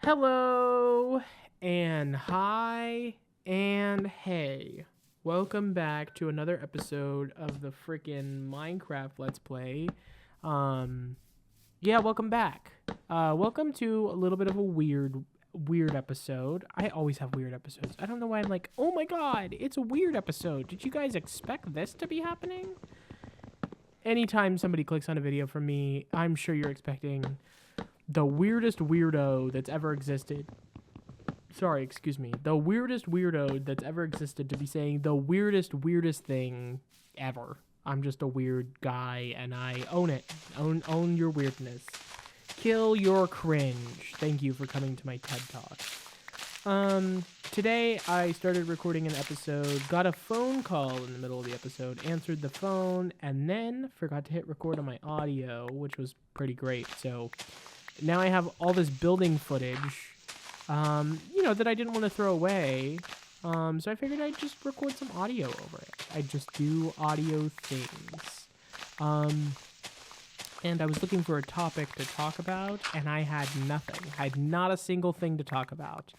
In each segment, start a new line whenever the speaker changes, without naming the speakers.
Hello and hi and hey. Welcome back to another episode of the freaking Minecraft Let's Play. Um welcome back. Welcome to a little bit of a weird episode. I always have weird episodes. I don't know why I'm like, "Oh my god, it's a weird episode." Did you guys expect this to be happening? Anytime somebody clicks on a video from me, I'm sure you're expecting the weirdest weirdo that's ever existed. Sorry, excuse me. The weirdest weirdo that's ever existed to be saying the weirdest thing ever. I'm just a weird guy and I own it. Own your weirdness. Kill your cringe. Thank you for coming to my TED Talk. Today I started recording an episode, got a phone call in the middle of the episode, answered the phone, and then forgot to hit record on my audio, which was pretty great. So now I have all this building footage, that I didn't want to throw away. So I figured I'd just record some audio over it. I'd just do audio things. And I was looking for a topic to talk about, and I had nothing. I had not a single thing to talk about.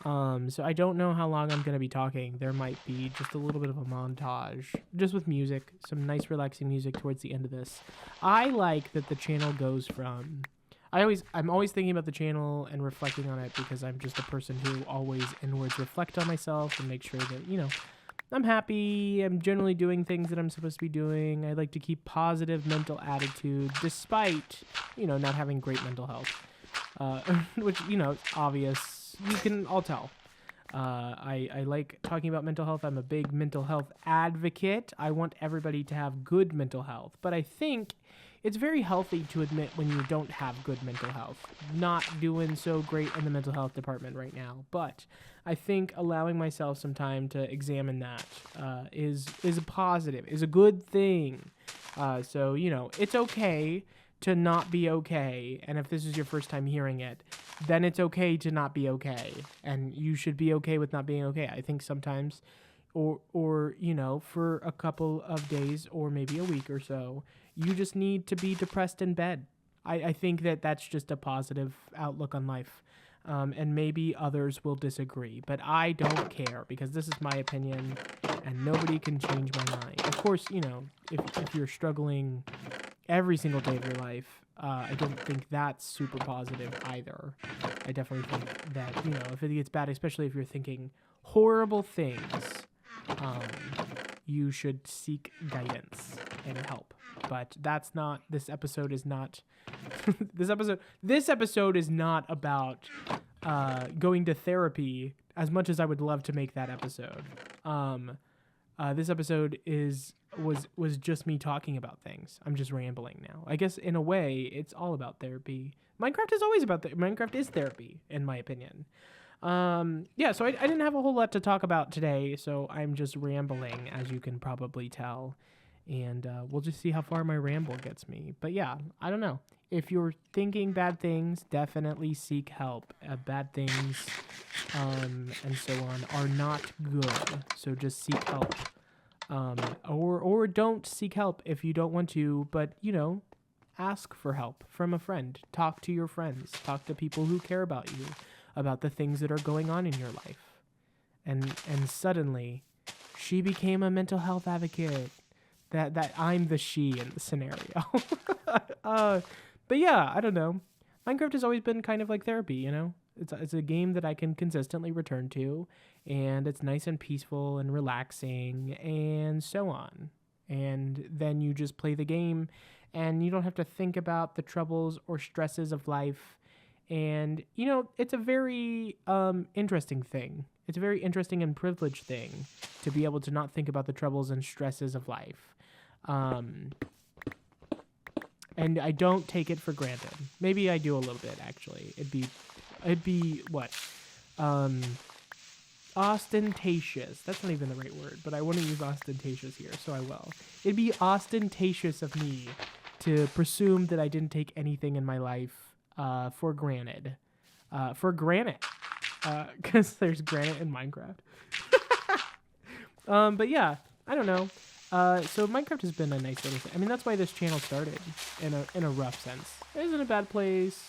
So I don't know how long I'm going to be talking. There might be just a little bit of a montage, just with music, some nice relaxing music towards the end of this. I like that the channel goes from... I'm always thinking about the channel and reflecting on it because I'm just a person who always inwards reflect on myself and make sure that, I'm happy, I'm generally doing things that I'm supposed to be doing. I like to keep positive mental attitude despite, not having great mental health. Which, it's obvious. You can all tell. I like talking about mental health. I'm a big mental health advocate. I want everybody to have good mental health. But I think it's very healthy to admit when you don't have good mental health. Not doing so great in the mental health department right now. But I think allowing myself some time to examine that is a positive, is a good thing. So, it's okay to not be okay. And if this is your first time hearing it, then it's okay to not be okay. And you should be okay with not being okay. I think sometimes, or for a couple of days or maybe a week or so, you just need to be depressed in bed. I think that's just a positive outlook on life. And maybe others will disagree, but I don't care because this is my opinion and nobody can change my mind. Of course, if you're struggling every single day of your life, I don't think that's super positive either. I definitely think that, if it gets bad, especially if you're thinking horrible things, you should seek guidance and help. But this episode is not this episode is not about going to therapy as much as I would love to make that episode. This episode was just me talking about things. I'm just rambling now. I guess in a way it's all about therapy. Minecraft is always about Minecraft is therapy in my opinion. So I didn't have a whole lot to talk about today, so I'm just rambling, as you can probably tell. And we'll just see how far my ramble gets me. But yeah, I don't know. If you're thinking bad things, definitely seek help. Bad things and so on are not good. So just seek help. Or don't seek help if you don't want to, but, ask for help from a friend. Talk to your friends. Talk to people who care about you, about the things that are going on in your life. And suddenly, she became a mental health advocate. That I'm the she in the scenario. But yeah, I don't know. Minecraft has always been kind of like therapy, It's a game that I can consistently return to, and it's nice and peaceful and relaxing and so on. And then you just play the game, and you don't have to think about the troubles or stresses of life. And, it's a very interesting thing. It's a very interesting and privileged thing to be able to not think about the troubles and stresses of life. And I don't take it for granted. Maybe I do a little bit, actually. It'd be what? Ostentatious. That's not even the right word, but I want to use ostentatious here, so I will. It'd be ostentatious of me to presume that I didn't take anything in my life for granted. Because there's granite in Minecraft. But yeah, I don't know. So Minecraft has been a nice little thing. I mean, that's why this channel started in a rough sense. It isn't a bad place.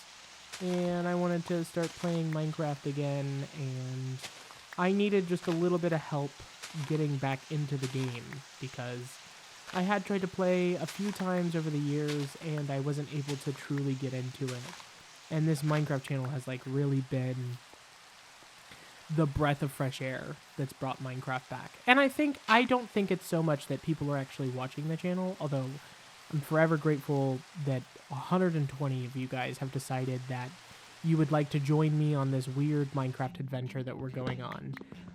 and I wanted to start playing Minecraft again, and I needed just a little bit of help getting back into the game because I had tried to play a few times over the years and I wasn't able to truly get into it. And this Minecraft channel has like really been the breath of fresh air that's brought Minecraft back. And I don't think it's so much that people are actually watching the channel, although I'm forever grateful that 120 of you guys have decided that you would like to join me on this weird Minecraft adventure that we're going on.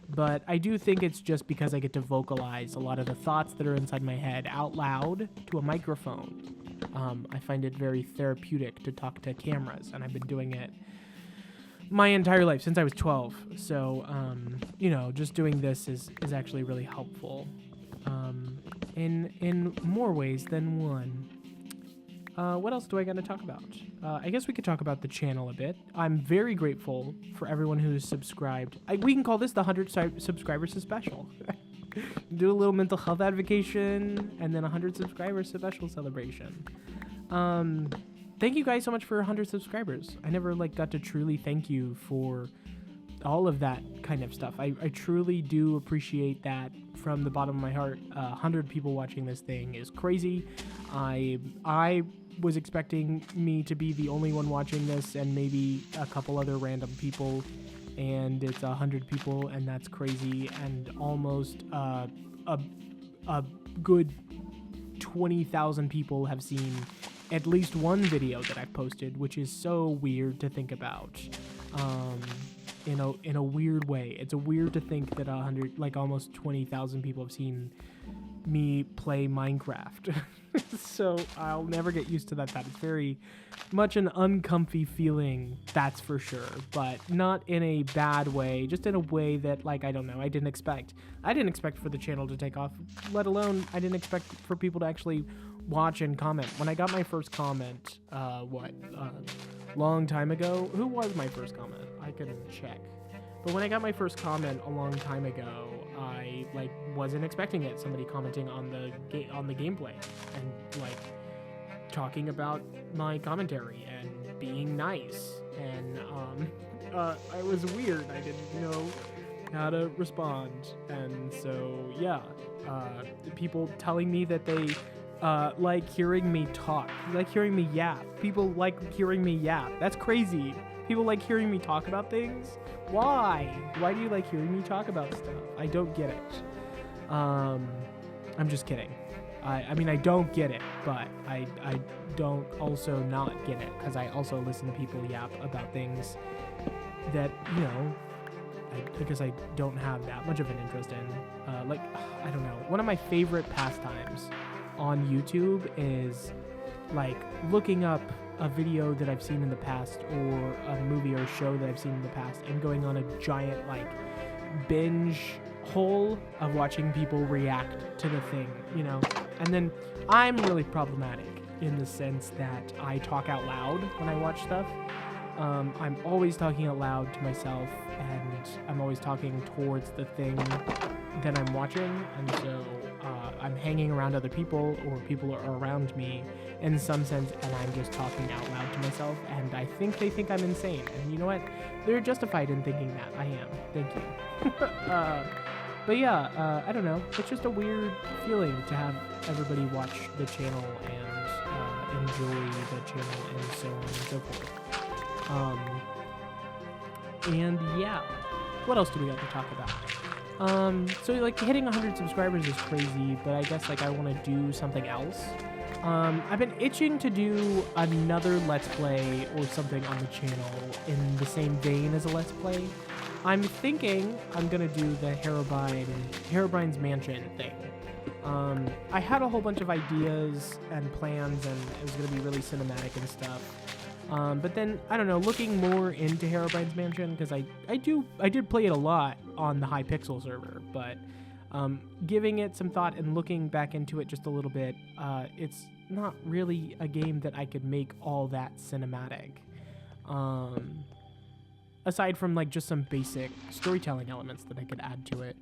But I do think it's just because I get to vocalize a lot of the thoughts that are inside my head out loud to a microphone. I find it very therapeutic to talk to cameras, and I've been doing it my entire life since I was 12. So, just doing this is actually really helpful in more ways than one. What else do I got to talk about? I guess we could talk about the channel a bit. I'm very grateful for everyone who's subscribed. We can call this the 100 subscribers special. Do a little mental health advocation and then 100 subscribers special celebration. Thank you guys so much for 100 subscribers. I never got to truly thank you for all of that kind of stuff. I truly do appreciate that from the bottom of my heart. 100 people watching this thing is crazy. I was expecting me to be the only one watching this and maybe a couple other random people, and it's 100 people, and that's crazy. And almost a good 20,000 people have seen at least one video that I've posted, which is so weird to think about. In a weird way, it's weird to think that almost 20,000 people have seen me play Minecraft. So I'll never get used to that. That is very much an uncomfy feeling, that's for sure, but not in a bad way, just in a way that I don't know, I didn't expect for the channel to take off, let alone I didn't expect for people to actually watch and comment. When I got my first comment, long time ago, who was my first comment? I can check. But when I got my first comment a long time ago, I wasn't expecting it. Somebody commenting on the gameplay and talking about my commentary and being nice, and it was weird. I didn't know how to respond, and so yeah, people telling me that they like hearing me talk, like hearing me yap. People like hearing me yap. That's crazy. People like hearing me talk about things. Why? Why do you like hearing me talk about stuff? I don't get it. I'm just kidding. I mean, I don't get it, but I don't also not get it, because I also listen to people yap about things that, I guess I don't have that much of an interest in. I don't know. One of my favorite pastimes on YouTube is looking up a video that I've seen in the past, or a movie or show that I've seen in the past, and going on a giant binge hole of watching people react to the thing, and then I'm really problematic in the sense that I talk out loud when I watch stuff. I'm always talking out loud to myself, and I'm always talking towards the thing that I'm watching, and so I'm hanging around other people, or people are around me in some sense, and I'm just talking out loud to myself, and I think they think I'm insane, and you know what? They're justified in thinking that. I am. Thank you. But yeah, I don't know. It's just a weird feeling to have everybody watch the channel and enjoy the channel and so on and so forth. And yeah, what else do we got to talk about? So hitting 100 subscribers is crazy, but I guess I want to do something else. I've been itching to do another Let's Play or something on the channel in the same vein as a Let's Play. I'm thinking I'm gonna do the Herobrine's Mansion thing. I had a whole bunch of ideas and plans, and it was gonna be really cinematic and stuff. But then, I don't know, looking more into Herobrine's Mansion, because I did play it a lot on the Hypixel server, but giving it some thought and looking back into it just a little bit, it's not really a game that I could make all that cinematic. Aside from just some basic storytelling elements that I could add to it.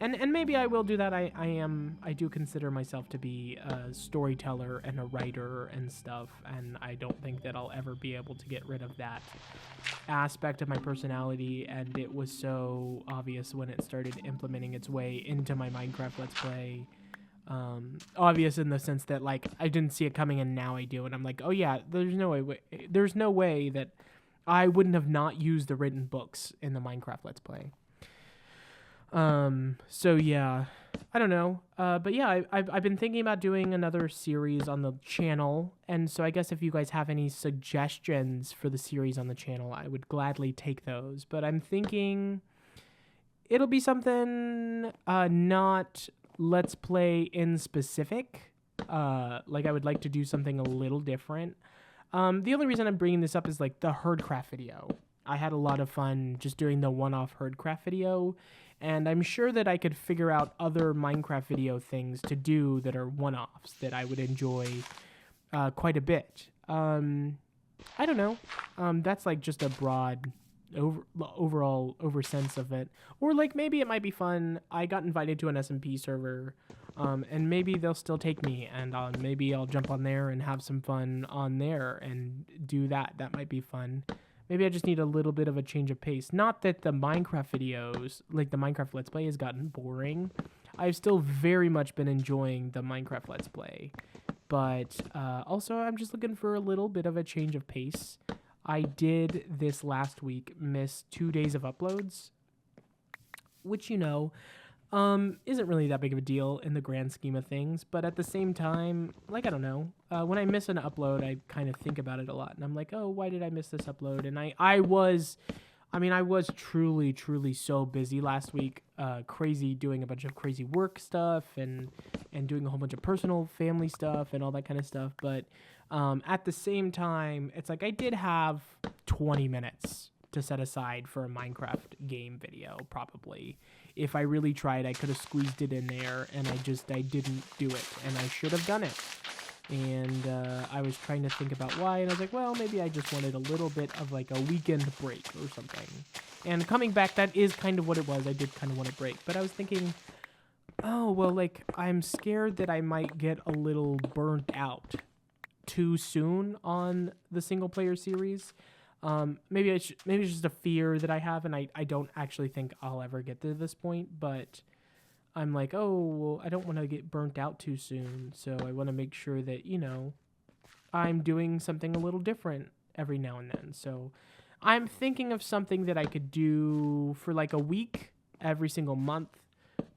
And maybe I will do that. I do consider myself to be a storyteller and a writer and stuff, and I don't think that I'll ever be able to get rid of that aspect of my personality, and it was so obvious when it started implementing its way into my Minecraft Let's Play. Obvious in the sense that, like, I didn't see it coming and now I do, and I'm like, oh yeah, there's no way that I wouldn't have not used the written books in the Minecraft Let's Play. So yeah, I don't know. But yeah, I've been thinking about doing another series on the channel. And so I guess if you guys have any suggestions for the series on the channel, I would gladly take those. But I'm thinking it'll be something, not Let's Play in specific. Like I would like to do something a little different. The only reason I'm bringing this up is like the Herdcraft video. I had a lot of fun just doing the one-off Herdcraft video, and I'm sure that I could figure out other Minecraft video things to do that are one-offs that I would enjoy quite a bit. I don't know. That's like just a broad overall sense of it. Or like maybe it might be fun. I got invited to an SMP server, and maybe they'll still take me, and maybe I'll jump on there and have some fun on there and do that. That might be fun. Maybe I just need a little bit of a change of pace. Not that the Minecraft videos, like the Minecraft Let's Play, has gotten boring. I've still very much been enjoying the Minecraft Let's Play. But also, I'm just looking for a little bit of a change of pace. I did this last week miss 2 days of uploads, which, you know, isn't really that big of a deal in the grand scheme of things. But at the same time, like, I don't know, when I miss an upload, I kind of think about it a lot. And I'm like, oh, why did I miss this upload? And I was truly so busy last week, crazy, doing a bunch of crazy work stuff and doing a whole bunch of personal family stuff and all that kind of stuff. But at the same time, it's like I did have 20 minutes to set aside for a Minecraft game video, probably. If I really tried, I could have squeezed it in there, and I didn't do it, and I should have done it. And I was trying to think about why, and I was like, well, maybe I just wanted a little bit of like a weekend break or something. And coming back, that is kind of what it was. I did kind of want a break, but I was thinking, oh, well, like, I'm scared that I might get a little burnt out too soon on the single player series. Maybe it's just a fear that I have, and I don't actually think I'll ever get to this point, but I'm like, oh, well, I don't want to get burnt out too soon, so I want to make sure that, you know, I'm doing something a little different every now and then. So I'm thinking of something that I could do for like a week every single month,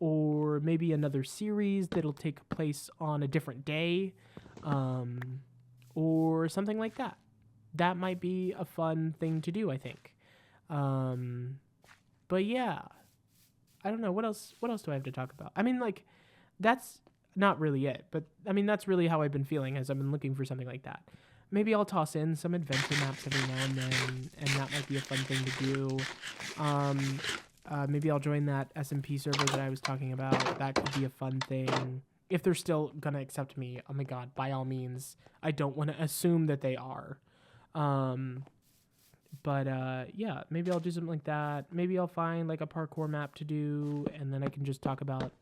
or maybe another series that'll take place on a different day, or something like that. That might be a fun thing to do, I think. But yeah, I don't know. What else do I have to talk about? I mean, like, that's not really it, but I mean, that's really how I've been feeling as I've been looking for something like that. Maybe I'll toss in some adventure maps every now and then, and that might be a fun thing to do. Maybe I'll join that SMP server that I was talking about. That could be a fun thing. If they're still gonna accept me, oh my god, by all means. I don't want to assume that they are. Yeah, maybe I'll do something like that. Maybe I'll find like a parkour map to do, and then I can just talk about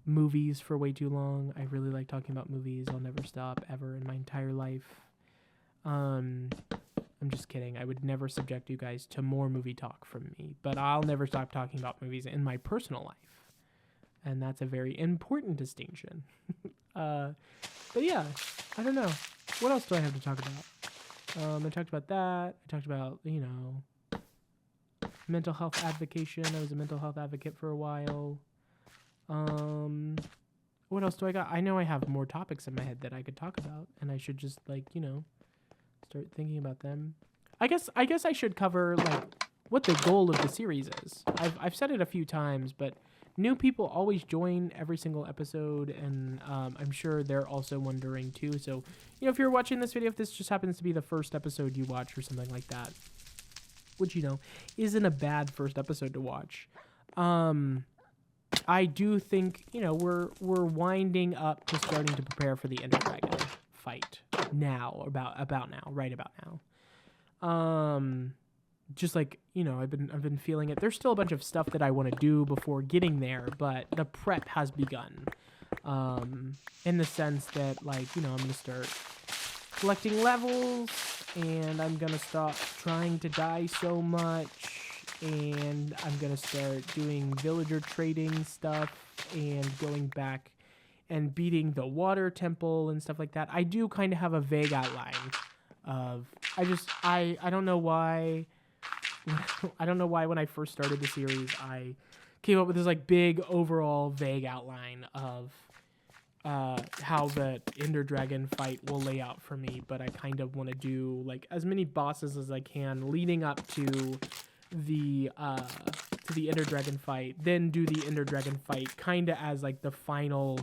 movies for way too long. I really like talking about movies. I'll never stop ever in my entire life. I'm just kidding. I would never subject you guys to more movie talk from me, but I'll never stop talking about movies in my personal life. And that's a very important distinction. But yeah, I don't know. What else do I have to talk about? I talked about that. I talked about, you know, mental health advocation. I was a mental health advocate for a while. What else do I got? I know I have more topics in my head that I could talk about, and I should just, like, you know, start thinking about them. I guess I should cover, like, what the goal of the series is. I've said it a few times, but new people always join every single episode, and I'm sure they're also wondering too. So, you know, if you're watching this video, if this just happens to be the first episode you watch or something like that, which, you know, isn't a bad first episode to watch, I do think, you know, we're winding up to starting to prepare for the Ender Dragon fight now, right about now. just like, I've been feeling it. There's still a bunch of stuff that I want to do before getting there, but the prep has begun. In the sense that, like, I'm going to start collecting levels, and I'm going to stop trying to die so much, and I'm going to start doing villager trading stuff and going back and beating the water temple and stuff like that. I do kind of have a vague outline of, I don't know why, when I first started the series, I came up with this like big overall vague outline of how the Ender Dragon fight will lay out for me, but I kind of want to do like as many bosses as I can leading up to the Ender Dragon fight, then do the Ender Dragon fight kind of as like the final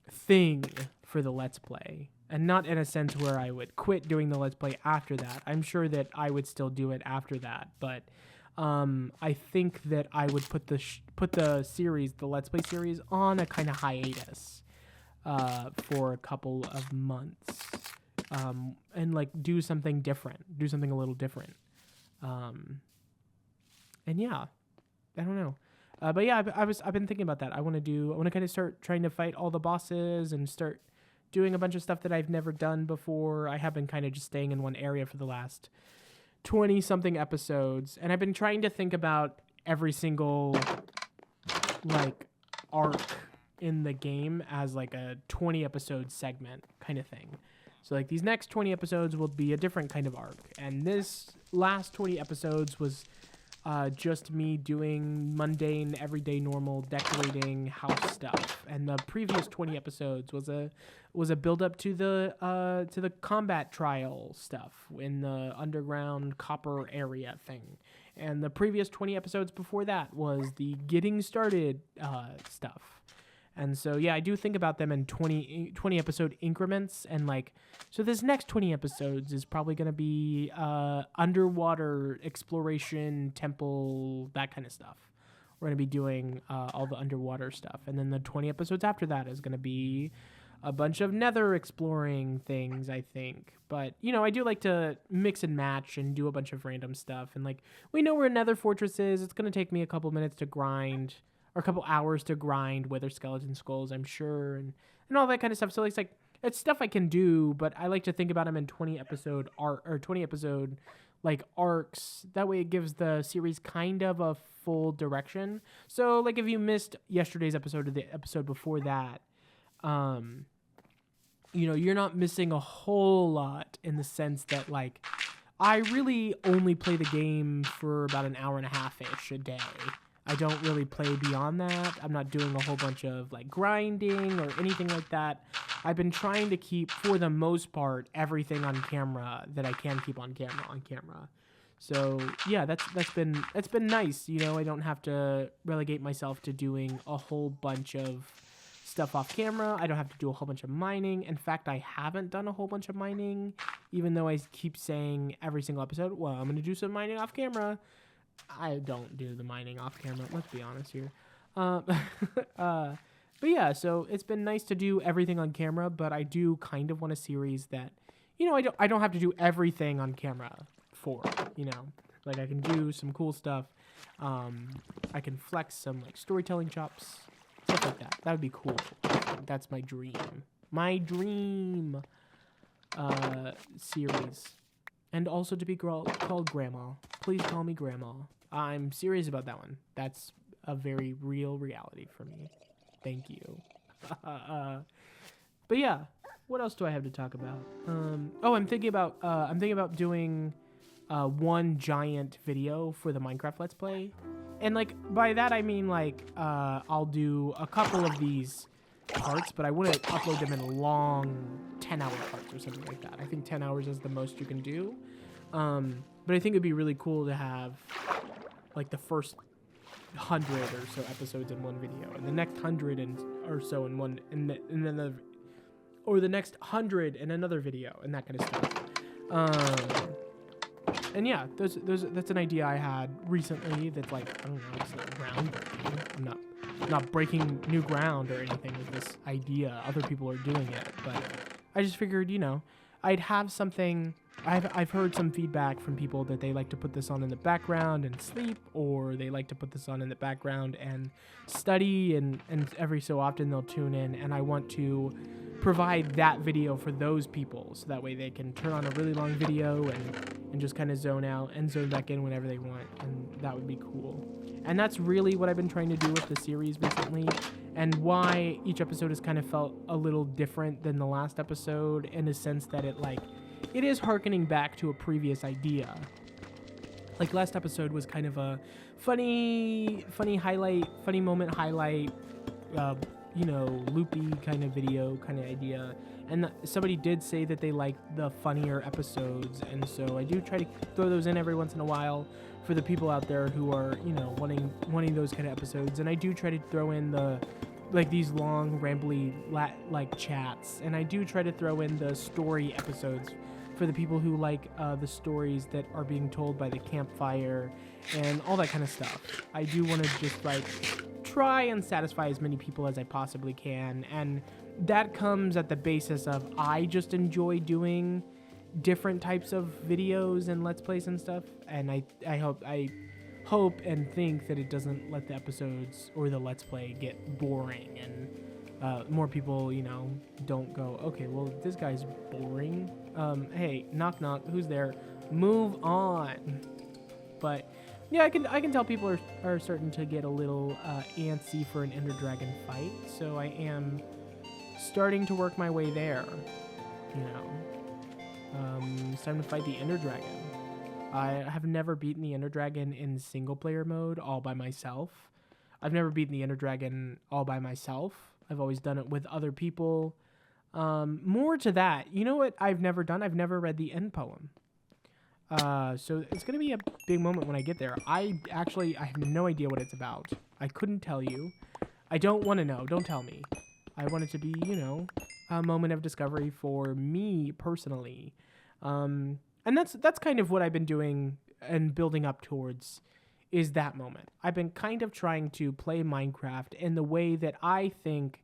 thing for the Let's Play, and not in a sense where I would quit doing the Let's Play after that. I'm sure that I would still do it after that, but I think that I would put the series, the Let's Play series, on a kind of hiatus for a couple of months, and like do something a little different. And yeah, I don't know. But yeah, I've been thinking about that. I want to kind of start trying to fight all the bosses and start doing a bunch of stuff that I've never done before. I have been kind of just staying in one area for the last 20 something episodes, and I've been trying to think about every single like arc in the game as like a 20 episode segment kind of thing. So like these next 20 episodes will be a different kind of arc, and this last 20 episodes was just me doing mundane, everyday, normal decorating house stuff, and the previous 20 episodes was a build up to the combat trial stuff in the underground copper area thing, and the previous 20 episodes before that was the getting started stuff. And so, yeah, I do think about them in 20 episode increments. And, like, so this next 20 episodes is probably going to be underwater exploration, temple, that kind of stuff. We're going to be doing all the underwater stuff. And then the 20 episodes after that is going to be a bunch of nether exploring things, I think. But, I do like to mix and match and do a bunch of random stuff. And, like, we know where Nether Fortress is. It's going to take me a couple minutes to grind, or a couple hours to grind Wither Skeleton Skulls, I'm sure, and all that kind of stuff. So it's like, it's stuff I can do, but I like to think about them in 20 episode like arcs. That way it gives the series kind of a full direction. So like if you missed yesterday's episode or the episode before that, you're not missing a whole lot, in the sense that like I really only play the game for about an hour and a half-ish a day. I don't really play beyond that. I'm not doing a whole bunch of like grinding or anything like that. I've been trying to keep, for the most part, everything on camera that I can keep on camera. So yeah, that's been nice. I don't have to relegate myself to doing a whole bunch of stuff off camera. I don't have to do a whole bunch of mining. In fact, I haven't done a whole bunch of mining, even though I keep saying every single episode, well, I'm going to do some mining off camera. I don't do the mining off camera, let's be honest here. But yeah, so it's been nice to do everything on camera, but I do kind of want a series that, I don't have to do everything on camera for, like I can do some cool stuff. I can flex some like storytelling chops, stuff like that. That would be cool. That's my dream. My dream series. And also to be called Grandma. Please call me Grandma. I'm serious about that one. That's a very real reality for me. Thank you. But yeah, what else do I have to talk about? I'm thinking about doing one giant video for the Minecraft Let's Play. And like by that I mean like I'll do a couple of these parts, but I wouldn't upload them in long 10-hour parts or something like that. I think 10 hours is the most you can do. But I think it'd be really cool to have like the first 100 or so episodes in one video, and the next 100 or so in one, in another, or the next 100 in another video, and that kind of stuff. And yeah, that's an idea I had recently. That's like, I don't know, it's not groundbreaking. I'm not breaking new ground or anything with this idea. Other people are doing it, but I just figured, I'd have something I've heard some feedback from people that they like to put this on in the background and sleep, or they like to put this on in the background and study, and every so often they'll tune in, and I want to provide that video for those people so that way they can turn on a really long video and just kind of zone out and zone back in whenever they want, and that would be cool. And that's really what I've been trying to do with the series recently, and why each episode has kind of felt a little different than the last episode, in a sense that it is hearkening back to a previous idea. Like last episode was kind of a funny moment highlight, loopy kind of video kind of idea. And somebody did say that they liked the funnier episodes, and so I do try to throw those in every once in a while for the people out there who are, wanting those kind of episodes. And I do try to throw in these long rambly chats, and I do try to throw in the story episodes for the people who like the stories that are being told by the campfire and all that kind of stuff. I do want to just try and satisfy as many people as I possibly can, and that comes at the basis of I just enjoy doing different types of videos and let's plays and stuff, and I hope and think that it doesn't let the episodes or the let's play get boring, and more people don't go, okay, well, this guy's boring, hey, knock knock, who's there, move on. But yeah, I can tell people are starting to get a little antsy for an Ender Dragon fight, so I am starting to work my way there. It's time to fight the Ender Dragon. I have never beaten the Ender Dragon in single player mode all by myself. I've never beaten the Ender Dragon all by myself. I've always done it with other people. More to that, you know what I've never done? I've never read the end poem. So it's going to be a big moment when I get there. I have no idea what it's about. I couldn't tell you. I don't want to know. Don't tell me. I want it to be, a moment of discovery for me personally. And that's kind of what I've been doing and building up towards, is that moment. I've been kind of trying to play Minecraft in the way that I think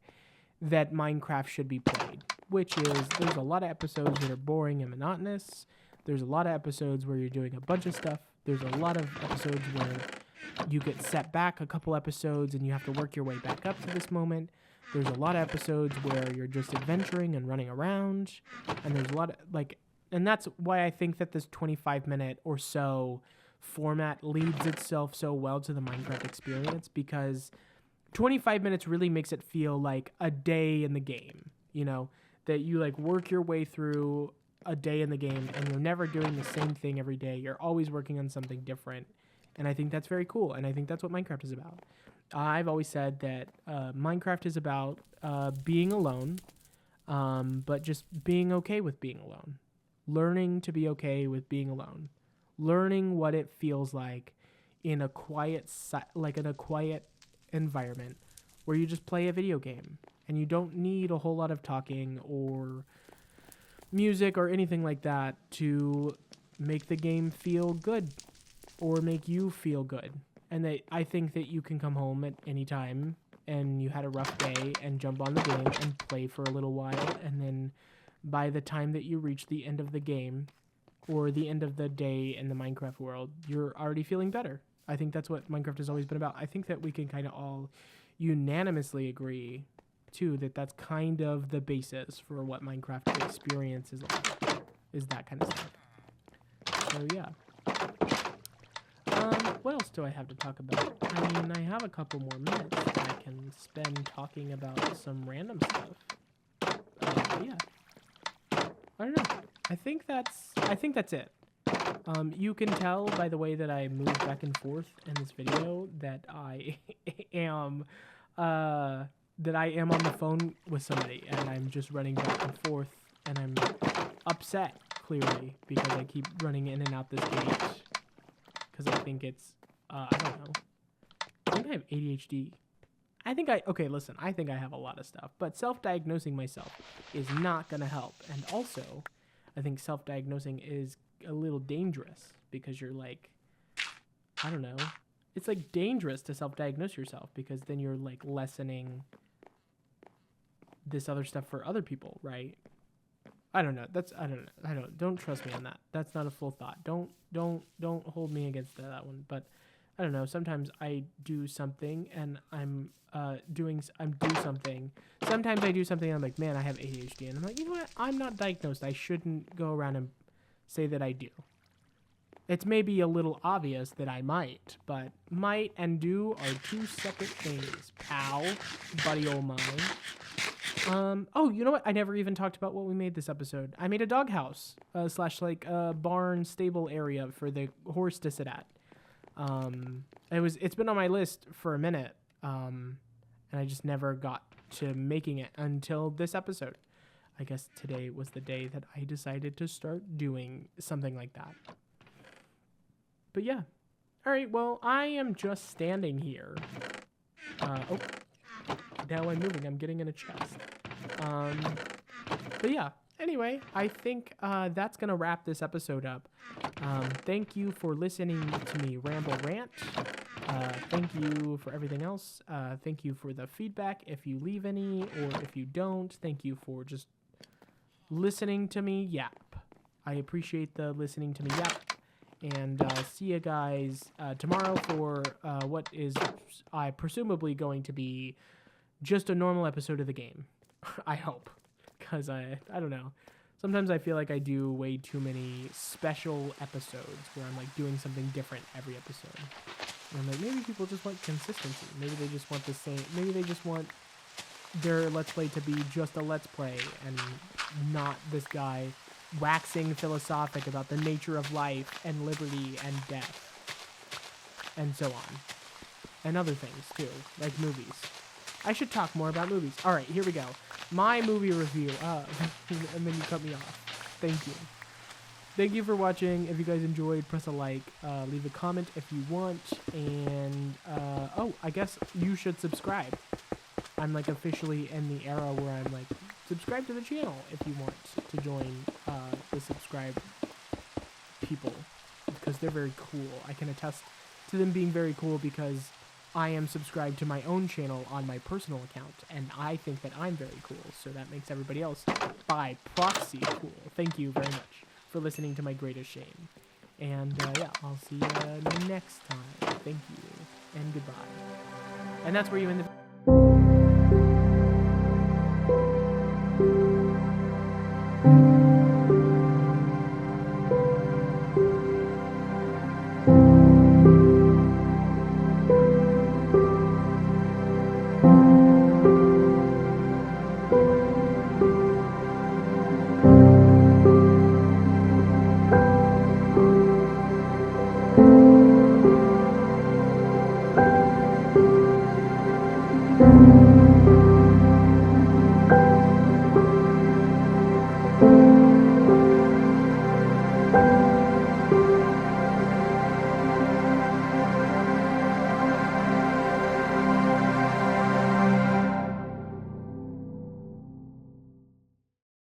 that Minecraft should be played, which is there's a lot of episodes that are boring and monotonous. There's a lot of episodes where you're doing a bunch of stuff. There's a lot of episodes where you get set back a couple episodes and you have to work your way back up to this moment. There's a lot of episodes where you're just adventuring and running around. And there's a lot of, and that's why I think that this 25-minute or so format leads itself so well to the Minecraft experience, because 25 minutes really makes it feel like a day in the game, that you work your way through a day in the game and you're never doing the same thing every day. You're always working on something different. And I think that's very cool. And I think that's what Minecraft is about. I've always said that Minecraft is about being alone, but just being okay with being alone. Learning to be okay with being alone. Learning what it feels like in a quiet environment where you just play a video game and you don't need a whole lot of talking or music or anything like that to make the game feel good or make you feel good. And that I think that you can come home at any time and you had a rough day and jump on the game and play for a little while, and then by the time that you reach the end of the game or the end of the day in the Minecraft world, you're already feeling better. I think that's what Minecraft has always been about. I think that we can kind of all unanimously agree, too, that that's kind of the basis for what Minecraft experience is like, is that kind of stuff. So, yeah. What else do I have to talk about? I mean, I have a couple more minutes that I can spend talking about some random stuff. Yeah. I don't know. I think that's it. You can tell by the way that I move back and forth in this video that I am on the phone with somebody and I'm just running back and forth, and I'm upset clearly because I keep running in and out this gate because I think it's I don't know. I think I have ADHD. I think I have a lot of stuff, but self-diagnosing myself is not going to help. And also, I think self-diagnosing is a little dangerous because you're I don't know. It's dangerous to self-diagnose yourself because then you're lessening this other stuff for other people, right? I don't know. Don't trust me on that. That's not a full thought. Don't hold me against that one. But I don't know. Sometimes I do something and I'm do something. Sometimes I do something and I'm like, man, I have ADHD, and I'm like, you know what? I'm not diagnosed. I shouldn't go around and say that I do. It's maybe a little obvious that I might, but might and do are two separate things, pal, buddy old mine. Oh, you know what? I never even talked about what we made this episode. I made a doghouse, slash like a barn stable area for the horse to sit at. It's been on my list for a minute, and I just never got to making it until this episode. I guess today was the day that I decided to start doing something like that. But yeah. All right, well, I am just standing here. Now I'm moving. I'm getting in a chest. But yeah. Anyway, I think that's going to wrap this episode up. Thank you for listening to me ramble rant. Thank you for everything else. Thank you for the feedback if you leave any, or if you don't. Thank you for just listening to me yap. I appreciate the listening to me yap. And see you guys tomorrow for what is presumably going to be just a normal episode of the game. I hope. Because I don't know. Sometimes I feel like I do way too many special episodes where I'm like doing something different every episode. And I'm like, maybe people just want consistency. Maybe they just want the same. Maybe they just want their Let's Play to be just a Let's Play and not this guy waxing philosophic about the nature of life and liberty and death and so on, and other things too, like movies. I should talk more about movies. All right, here we go. My movie review. And then you cut me off. Thank you for watching. If you guys enjoyed, press a like, leave a comment if you want, and I guess you should subscribe. I'm like officially in the era where I'm like, subscribe to the channel if you want to join the subscribe people, because they're very cool. I can attest to them being very cool because I am subscribed to my own channel on my personal account, and I think that I'm very cool, so that makes everybody else by proxy cool. Thank you very much for listening to my greatest shame. And yeah, I'll see you next time. Thank you, and goodbye. And that's where you end the